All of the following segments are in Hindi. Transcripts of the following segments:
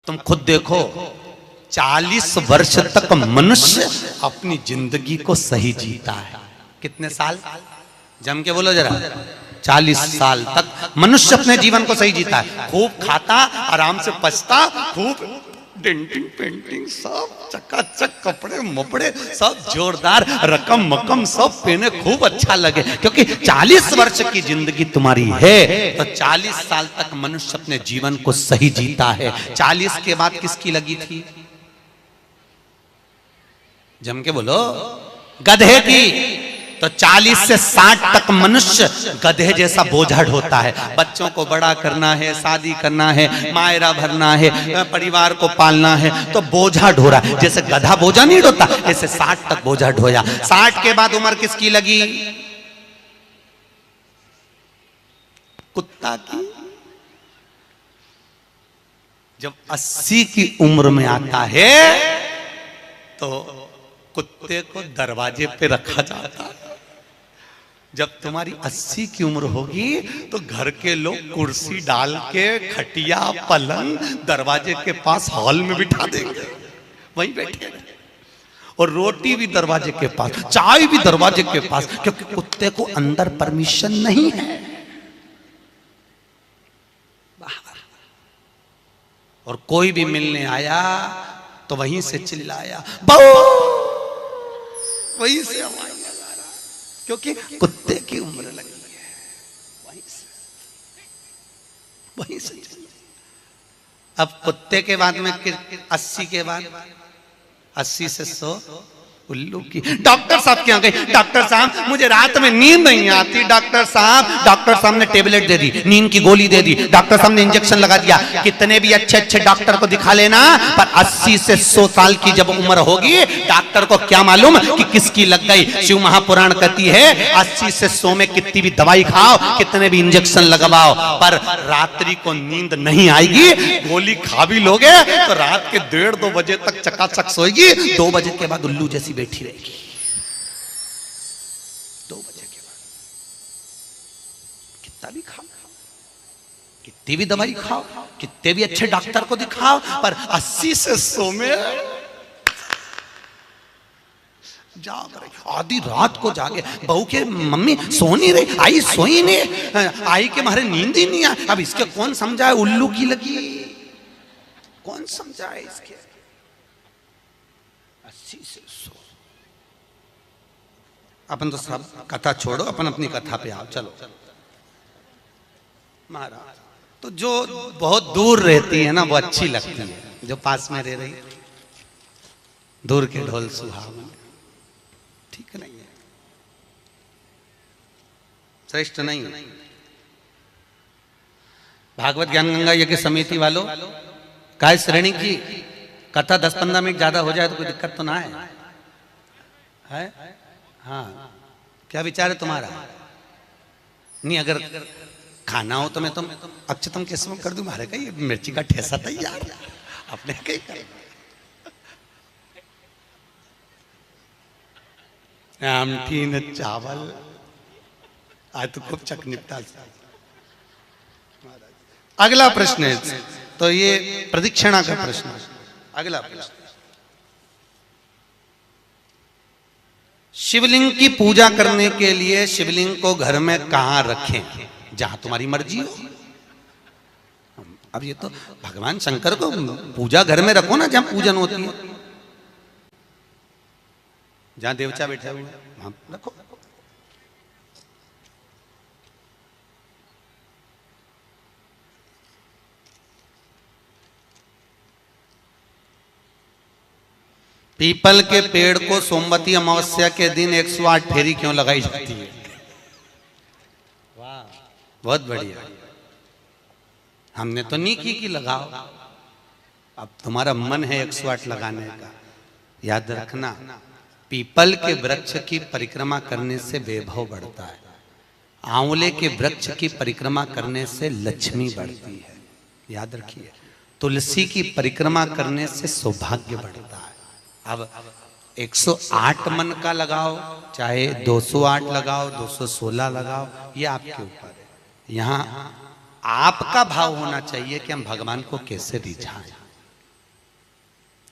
तुम खुद देखो, 40 वर्ष तक मनुष्य अपनी जिंदगी को सही जीता है। कितने साल? जम के बोलो जरा। 40 साल तक मनुष्य अपने जीवन को सही जीता है। खूब खाता, आराम से पचता, खूब डेंटिंग पेंटिंग सब चकाचक, कपड़े मपड़े सब जोरदार, रकम मकम सब पहने, खूब अच्छा लगे, क्योंकि 40 वर्ष की जिंदगी तुम्हारी है। तो 40 साल तक मनुष्य अपने जीवन को सही जीता है। 40 के बाद किसकी लगी थी? जम के बोलो, गधे की। तो 40 से 60 तक मनुष्य गधे जैसा बोझा ढोता है। बच्चों को बड़ा करना है, शादी करना है, मायरा भरना है, परिवार को पालना है, तो बोझा ढो रहा है। जैसे गधा बोझा नहीं ढोता, ऐसे 60 तक बोझा ढोया। 60 के बाद उम्र किसकी लगी? कुत्ता की। जब 80 की उम्र में आता है तो कुत्ते को दरवाजे पे रखा जाता है। जब तुम्हारी 80 की उम्र होगी तो घर के लोग कुर्सी डाल के, खटिया पलंग दरवाजे के पास हॉल में बिठा देंगे, वहीं बैठे, और रोटी भी दरवाजे के पास, चाय भी दरवाजे के पास, क्योंकि कुत्ते को अंदर परमिशन नहीं है। और कोई भी मिलने आया तो वहीं से चिल्लाया, बहु, वहीं से आवाज लगा रहा, क्योंकि कुत्ते की उम्र लगी है। वहीं से अब कुत्ते के बाद में 80 के बाद 80 से 100 उल्लू की। डॉक्टर साहब क्या गए? डॉक्टर साहब मुझे रात में नींद नहीं आती। डॉक्टर साहब ने टेबलेट दे दी, नींद की गोली दे दी, डॉक्टर साहब ने इंजेक्शन लगा दिया। कितने भी अच्छे अच्छे डॉक्टर को दिखा लेना, पर 80 से 100 साल की जब उम्र होगी, डॉक्टर को क्या मालूम कि किसकी लग गई। शिव महापुराण कहती है 80 से 100 में कितनी भी दवाई खाओ, कितने भी इंजेक्शन लगवाओ, पर रात्रि को नींद नहीं आएगी। गोली खा भी लोगे तो रात के 1:30-2 बजे तक चकाचक सोएगी, 2 बजे के बाद उल्लू जैसी बैठी रहेगी। 2 बजे के बाद कितना भी खाओ, कितनी भी दवाई खाओ, कितने भी अच्छे डॉक्टर को दिखाओ, पर 80 से 100 में जाग रही। आधी रात को जागे, बहू के मम्मी सो नहीं रही, आई सोई नहीं, आई के मारे नींद ही नहीं आई। अब इसके कौन समझाए? उल्लू की लगी, कौन समझाए इसके? 80 से 100। अपन तो सब कथा छोड़ो, अपन अपनी कथा पे आओ। चलो महाराज, तो जो बहुत दूर रहती है ना वो अच्छी लगती है, जो पास में रह रही दूर के ढोल सुहावन, ठीक नहीं है, श्रेष्ठ नहीं है। भागवत ज्ञान गंगा यज्ञ समिति वालों, काय श्रेणी की कथा 10-15 मिनट ज्यादा हो जाए तो कोई दिक्कत तो ना है? हाँ, क्या विचार है तुम्हारा? नहीं, अगर खाना हो तो मैं तुम अक्षतम केसम कर दूं, मारे का ये मिर्ची का ठेसा तैयार, अपने कहीं कर। आमठी न चावल, आज तो खूब चक निपटा। अगला प्रश्न है, तो ये प्रदक्षिणा का प्रश्न है। अगला प्रश्न, शिवलिंग की पूजा करने के लिए शिवलिंग को घर में कहां रखें? जहां तुम्हारी मर्जी हो। अब ये तो भगवान शंकर को पूजा घर में रखो ना, जहां पूजन होती है, जहां देवता बैठे हुए वहां रखो। पीपल के पेड़ को सोमवती अमावस्या के दिन 108 फेरी क्यों लगाई जाती है? वाह, बहुत बढ़िया। हमने तो नहीं की लगाओ, अब तुम्हारा मन है 108 लगाने का। याद रखना, पीपल के वृक्ष की परिक्रमा करने से वैभव बढ़ता है, आंवले के वृक्ष की परिक्रमा करने से लक्ष्मी बढ़ती है। याद रखिए, तुलसी की परिक्रमा करने से सौभाग्य बढ़ता है। अब 108 मन का लगाओ, चाहे 208 लगाओ, 216 लगाओ, ये आपके ऊपर है। यहाँ आपका भाव होना चाहिए कि हम भगवान को कैसे रिझाएं।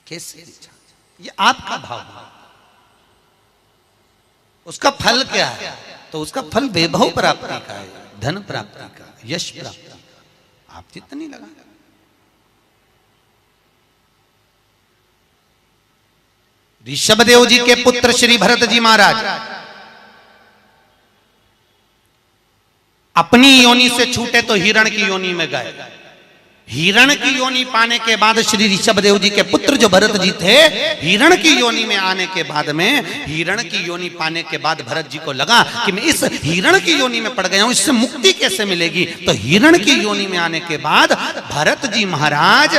कैसे ऋचा? ये आपका भाव है। उसका फल क्या है? तो उसका फल वैभव प्राप्ति का है, धन प्राप्ति का, यश प्राप्ति का। आप चित्त नहीं लगा। ऋषभदेव जी के पुत्र श्री भरत जी महाराज अपनी योनि से छूटे तो हिरण की योनि में गए। हिरण की योनि पाने के बाद श्री ऋषभदेव जी के पुत्र जो भरत जी थे, हिरण की योनि में आने के बाद में, हिरण की योनि पाने के बाद भरत जी को लगा कि मैं इस हिरण की योनि में पड़ गया हूं, इससे मुक्ति कैसे मिलेगी? तो हिरण की योनि में आने के बाद भरत जी महाराज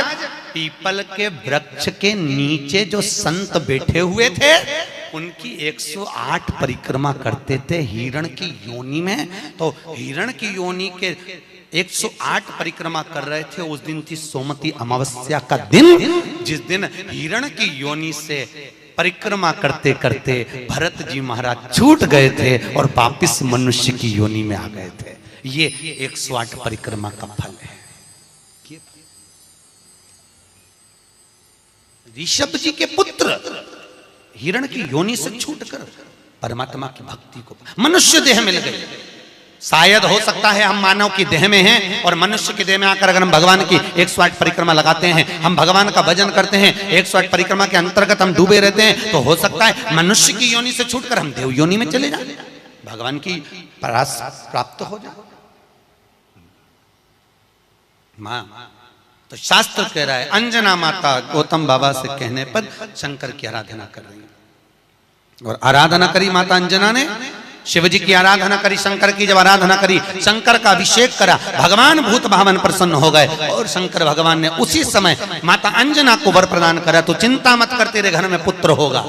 पीपल के वृक्ष के नीचे जो संत बैठे हुए थे उनकी 108 परिक्रमा करते थे हिरण की योनि में। तो हिरण की योनि के 108 परिक्रमा कर रहे थे। उस दिन थी सोमती अमावस्या का दिन, जिस दिन हिरण की योनि से परिक्रमा करते करते भरत जी महाराज छूट गए थे और वापिस मनुष्य की योनि में आ गए थे। ये 108 परिक्रमा का फल है। ऋषभ जी के पुत्र हिरण की योनि से छूटकर परमात्मा की भक्ति को मनुष्य देह मिल गए। शायद हो सकता है हम मानव की देह में हैं और मनुष्य की देह में आकर अगर हम भगवान की 108 परिक्रमा लगाते हैं, हम भगवान का भजन करते हैं, 108 परिक्रमा के अंतर्गत हम डूबे रहते हैं, तो हो सकता है मनुष्य की योनि से छूटकर हम देव योनि में चले जाए, भगवान की परास प्राप्त हो जाए। मां तो शास्त्र कह रहा है, अंजना माता गौतम बाबा से कहने पर शंकर की आराधना कर रही है। और आराधना करी माता अंजना ने, शिव जी की आराधना करी, शंकर की जब आराधना करी, शंकर का अभिषेक करा, भगवान भूत भावन प्रसन्न हो गए और शंकर भगवान ने उसी समय माता अंजना को वर प्रदान करा, तो चिंता मत कर तेरे घर में पुत्र होगा।